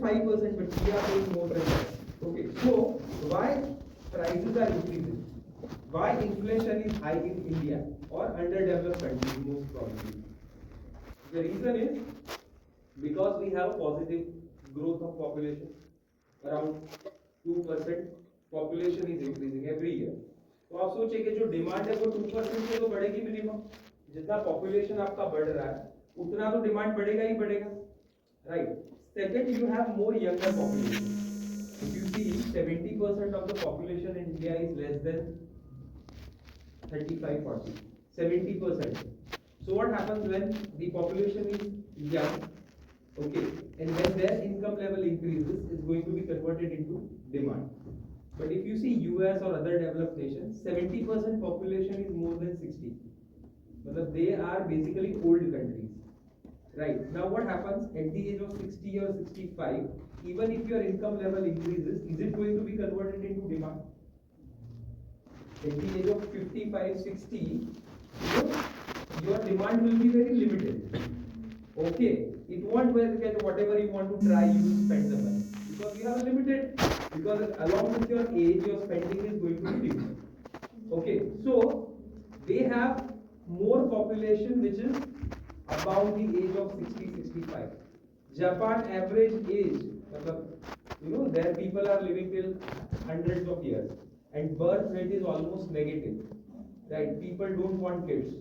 5%, but we are paying more than that. Okay, so why prices are increasing? Why inflation is high in India or underdeveloped countries most probably? The reason is because we have positive growth of population, around 2% population is increasing every year. तो आप सोचिए कि जो demand है वो 2% से तो बढ़ेगी मिनिमम. जितना पॉपुलेशन आपका बढ़ रहा है उतना तो डिमांड बढ़ेगा ही बढ़ेगा, right. Second, you have more younger population. If you see, 70% of the population in India is less than 35-40. 70%. So what happens when the population is young? Okay, and when their income level increases, it's going to be converted into demand. But if you see US or other developed nations, 70% population is more than 60. But they are basically old countries. Right. Now what happens at the age of 60 or 65, even if your income level increases, is it going to be converted into demand? At the age of 55, 60, your demand will be very limited. Okay, it won't get whatever you want to try, you will spend the money. Because you have a limited, because along with your age, your spending is going to be limited. Okay, so they have more population which is about the age of 60-65. Japan average age, their people are living till hundreds of years, and birth rate is almost negative. Right? People don't want kids.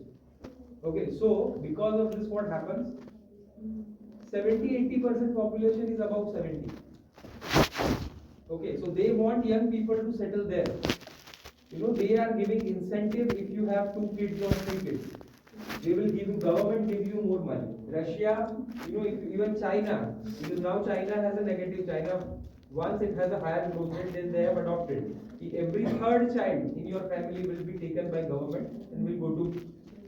Okay, so because of this, what happens? 70-80% population is above 70. Okay, so they want young people to settle there. They are giving incentive if you have 2 kids or 3 kids. They will give you, government give you more money. Russia, even China, because now China has a negative. China, once it has a higher growth rate, then they have adopted. Every third child in your family will be taken by government and will go to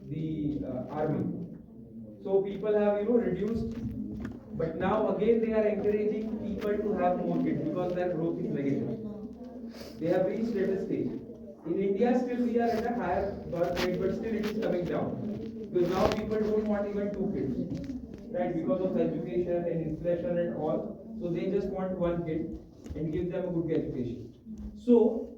the army. So people have reduced, but now again they are encouraging people to have more kids because their growth is negative. They have reached at a stage. In India, still we are at a higher birth rate, but still it is coming down. Because now people don't want even 2 kids, right? Because of education and inflation and all. So they just want 1 kid and give them a good education. So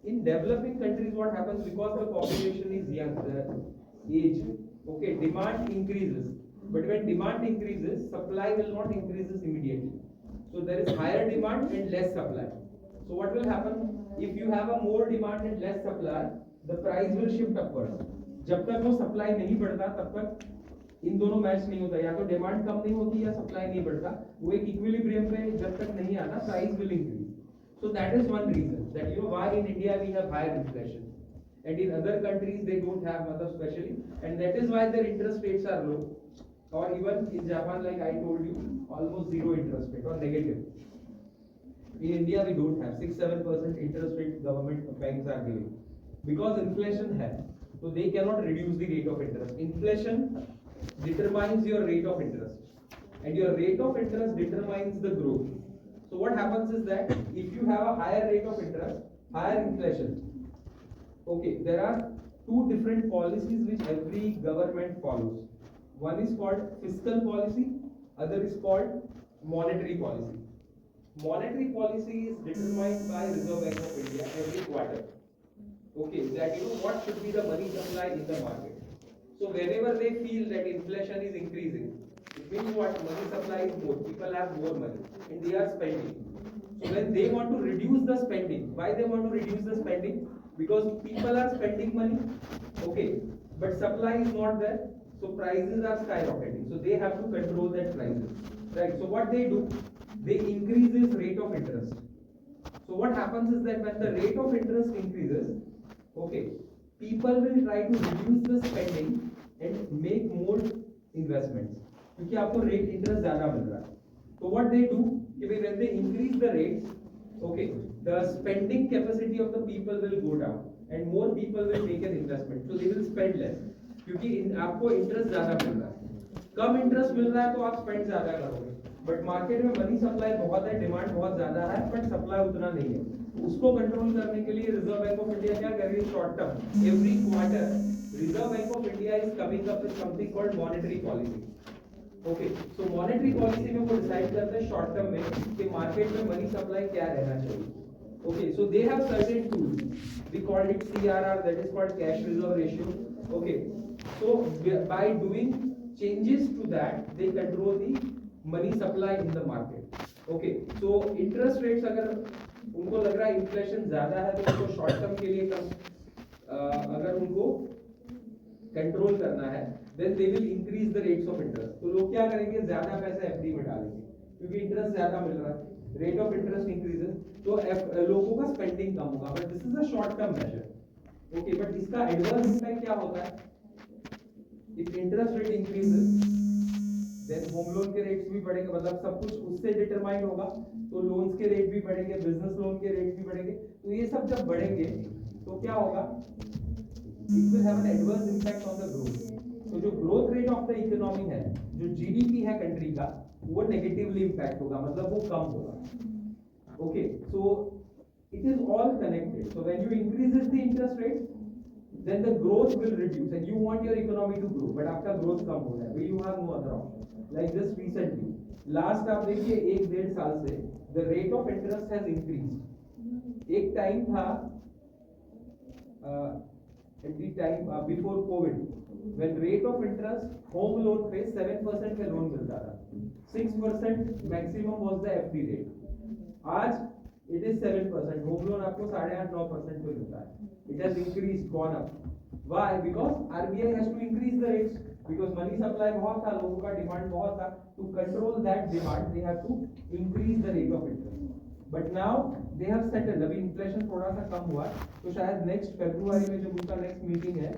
in developing countries, what happens, because the population is young, the age, okay, demand increases. But when demand increases, supply will not increases immediately. So there is higher demand and less supply. So what will happen? If you have a more demand and less supply, the price will shift upwards. जब तक वो supply नहीं बढ़ता तब तक इन दोनों match नहीं होता, या तो डिमांड कम नहीं होती या सप्लाई नहीं बढ़ता, वो एक इक्विलिब्रियम पे जब तक नहीं आता, price will increase. So that is one reason that why in India we have higher inflation, and in other countries they don't have much especially, and that is why their interest rates are low, or even in Japan, like I told you, almost zero interest rate or negative. In India we don't have 6-7% interest rate government banks are giving because inflation has. So they cannot reduce the rate of interest. Inflation determines your rate of interest, and your rate of interest determines the growth. So what happens is that if you have a higher rate of interest, higher inflation, okay, there are 2 different policies which every government follows. One is called fiscal policy, other is called monetary policy. Monetary policy is determined by Reserve Bank of India every quarter. Okay, that what should be the money supply in the market. So whenever they feel that inflation is increasing, it means what? Money supply is more. People have more money and they are spending. So when they want to reduce the spending, why they want to reduce the spending? Because people are spending money, okay, but supply is not there, so prices are skyrocketing. So they have to control that prices, right? So what they do, they increase this rate of interest. So what happens is that when the rate of interest increases, okay, people will try to reduce the spending and make more investments. क्योंकि आपको rate interest ज़्यादा मिल रहा है. So what they do, when they increase the rates, okay, the spending capacity of the people will go down and more people will make an investment. So they will spend less. क्योंकि आपको interest ज़्यादा मिल रहा है. कम interest मिल रहा है तो आप spend ज़्यादा करोगे. बट मार्केट में मनी सप्लाई बहुत है, डिमांड बहुत ज्यादा है, बट सप्लाई उतना नहीं है. उसको कंट्रोल करने के लिए रिजर्व बैंक ऑफ इंडिया क्या कर रही है? Short term every quarter reserve bank of India is coming up with something called monetary policy. Okay, so monetary policy में वो डिसाइड करते हैं शॉर्ट टर्म में कि मार्केट में मनी सप्लाई क्या रहना चाहिए. Okay, so they have certain tools. We called it CRR, that is called cash reserve ratio. Okay, so by doing changes to that, they control the money supply in the market. Okay, so interest rates अगर उनको लग रहा है inflation ज्यादा है तो उनको short term के लिए अगर उनको कंट्रोल करना है, then they will increase the rates of interest. तो लोग क्या करेंगे, ज्यादा पैसा एफडी में डालेंगे क्योंकि इंटरेस्ट ज्यादा मिल रहा है, रेट ऑफ इंटरेस्ट इंक्रीजेस, तो लोगों का स्पेंडिंग कम होगा. But this is a short term measure. Okay, but इसका एडवर्स इम्पैक्ट क्या होता है? If interest rate increases then home loan के रेट्स भी बढ़ेंगे, मतलब सब कुछ उससे डिटरमाइन होगा, तो लोन्स के रेट भी बढ़ेंगे, बिजनेस लोन के रेट भी बढ़ेंगे. तो ये सब जब बढ़ेंगे तो क्या होगा? It will have an adverse impact on the growth. तो जो growth rate of the economy है, जो जीडीपी है कंट्री का, वो नेगेटिवली इम्पैक्ट होगा, मतलब वो कम होगा. Okay, so it is all connected. So when you increases the interest rate, then the growth will reduce and you want your economy to grow, but आपका growth कम हो रहा है, you have no other option. Like just recently, last आप देखिए 1-1.5 साल से the rate of interest has increased. एक time था at the time before COVID, when rate of interest home loan पे 7% का लोन मिलता था, 6% maximum was the FD rate. आज it is 7%. होम लोन आपको 8.5-9% पे मिलता है. It has increased, gone up. Why? Because RBI has to increase the rates because money supply बहुत था, लोगों का डिमांड बहुत था. To control that demand, they have to increase the rate of interest. But now they have settled. अभी inflation थोड़ा सा कम हुआ, तो शायद next February में जब उनका next meeting है